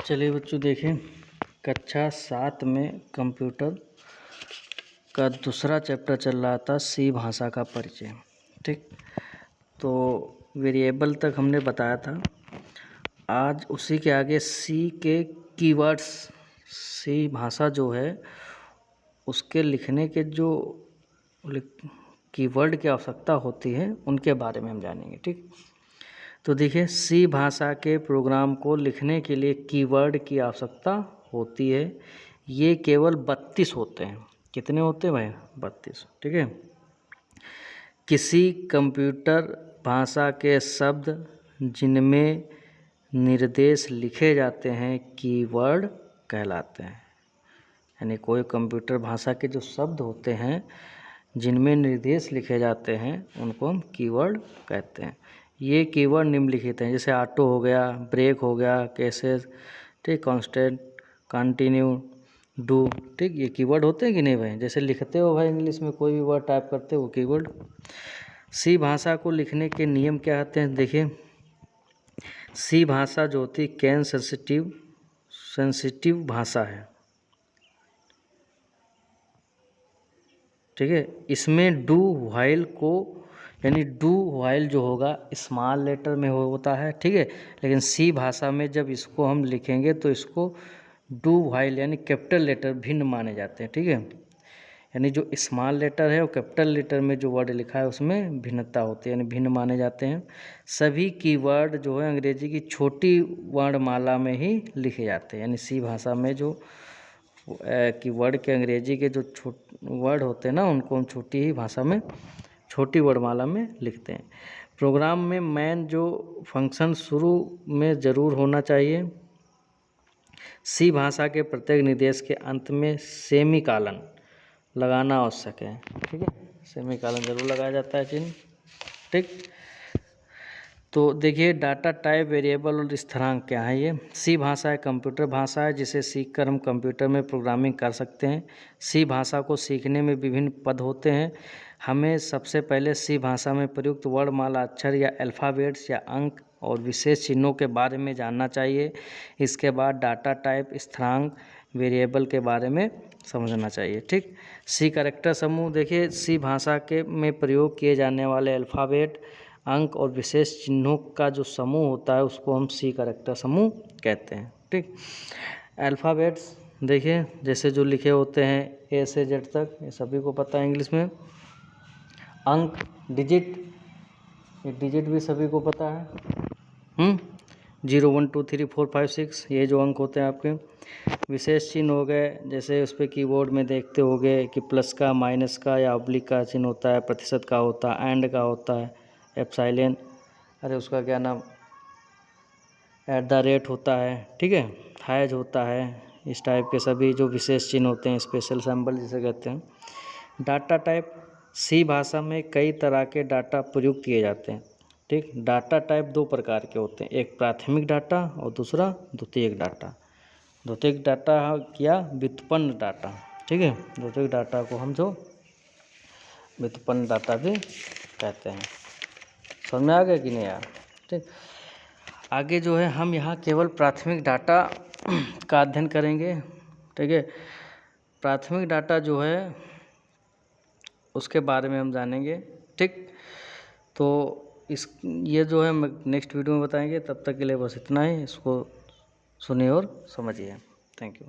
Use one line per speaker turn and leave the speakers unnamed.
चलिए बच्चों देखें, कक्षा 7 में कंप्यूटर का दूसरा चैप्टर चल रहा था, सी भाषा का परिचय। ठीक, तो वेरिएबल तक हमने बताया था। आज उसी के आगे सी के कीवर्ड्स, सी भाषा जो है उसके लिखने के जो कीवर्ड की आवश्यकता होती है उनके बारे में हम जानेंगे। ठीक, तो देखिए, सी भाषा के प्रोग्राम को लिखने के लिए कीवर्ड की आवश्यकता होती है। ये केवल 32 होते हैं। कितने होते हैं भाई? 32। ठीक है। किसी कंप्यूटर भाषा के शब्द जिनमें निर्देश लिखे जाते हैं कीवर्ड कहलाते हैं। यानी कोई कंप्यूटर भाषा के जो शब्द होते हैं जिनमें निर्देश लिखे जाते हैं उनको हम कीवर्ड कहते हैं। ये कीवर्ड निम्नलिखित हैं, जैसे ऑटो हो गया, ब्रेक हो गया, केसेस, ठीक, कांस्टेंट, कंटिन्यू, डू। ठीक, ये कीवर्ड होते हैं कि नहीं भाई? जैसे लिखते हो भाई इंग्लिश में कोई भी वर्ड टाइप करते हो वो कीवर्ड। सी भाषा को लिखने के नियम क्या होते हैं? देखिए, सी भाषा जो होती है कैन सेंसिटिव भाषा है। ठीक है। इसमें डू व्हाइल को, यानी डू व्हाइल जो होगा स्मॉल लेटर में होता है। ठीक है। लेकिन सी भाषा में जब इसको हम लिखेंगे तो इसको डू व्हाइल यानी कैपिटल लेटर भिन्न माने जाते हैं। ठीक है। यानी जो स्मॉल लेटर है वो कैपिटल लेटर में जो वर्ड लिखा है उसमें भिन्नता होती है, यानी भिन्न माने जाते हैं। सभी कीवर्ड जो है अंग्रेजी की छोटी वर्णमाला में ही लिखे जाते हैं। यानी सी भाषा में जो कीवर्ड के अंग्रेजी के जो वर्ड होते हैं ना उनको हम छोटी ही भाषा में, छोटी वर्णमाला में लिखते हैं। प्रोग्राम में मैन जो फंक्शन शुरू में ज़रूर होना चाहिए। सी भाषा के प्रत्येक निर्देश के अंत में सेमीकॉलन लगाना आवश्यक है। ठीक है, सेमीकॉलन जरूर लगाया जाता है चिन्ह। ठीक, तो देखिए, डाटा टाइप, वेरिएबल और स्थिरांक क्या है? ये सी भाषा एक कंप्यूटर भाषा है जिसे सीखकर हम कंप्यूटर में प्रोग्रामिंग कर सकते हैं। सी भाषा को सीखने में विभिन्न पद होते हैं। हमें सबसे पहले सी भाषा में प्रयुक्त वर्णमाला, अक्षर या अल्फ़ाबेट्स या अंक और विशेष चिन्हों के बारे में जानना चाहिए। इसके बाद डाटा टाइप, स्थिरांक, वेरिएबल के बारे में समझना चाहिए। ठीक, सी कैरेक्टर समूह, देखिए सी भाषा के में प्रयोग किए जाने वाले अल्फ़ाबेट, अंक और विशेष चिन्हों का जो समूह होता है उसको हम सी कैरेक्टर समूह कहते हैं। ठीक, अल्फ़ाबेट्स देखिए जैसे जो लिखे होते हैं ए से जेड तक, ये सभी को पता है इंग्लिश में। अंक, डिजिट, ये डिजिट भी सभी को पता है। 0 1 2 3 4 5 6, ये जो अंक होते हैं आपके। विशेष चिन्ह हो गए, जैसे उस पर कीबोर्ड में देखते होगे कि प्लस का, माइनस का या ऑब्लिक का चिन्ह होता है, प्रतिशत का होता है, एंड का होता है, एप्सिलॉन, अरे उसका क्या नाम, @ होता है। ठीक है, हैज होता है। इस टाइप के सभी जो विशेष चिन्ह होते हैं, स्पेशल सिंबल जिसे कहते हैं। डाटा टाइप, सी भाषा में कई तरह के डाटा प्रयुक्त किए जाते हैं। ठीक, डाटा टाइप 2 प्रकार के होते हैं, एक प्राथमिक डाटा और दूसरा द्वितीयक डाटा। द्वितीयक डाटा क्या? व्युत्पन्न डाटा। ठीक है, द्वितीयक डाटा को हम जो व्युत्पन्न डाटा भी कहते हैं। समझ में आ गया कि नहीं यार? ठीक, आगे जो है हम यहाँ केवल प्राथमिक डाटा का अध्ययन करेंगे। ठीक है, प्राथमिक डाटा जो है उसके बारे में हम जानेंगे। ठीक, तो ये जो है नेक्स्ट वीडियो में बताएंगे। तब तक के लिए बस इतना ही, इसको सुनिए और समझिए। Thank you.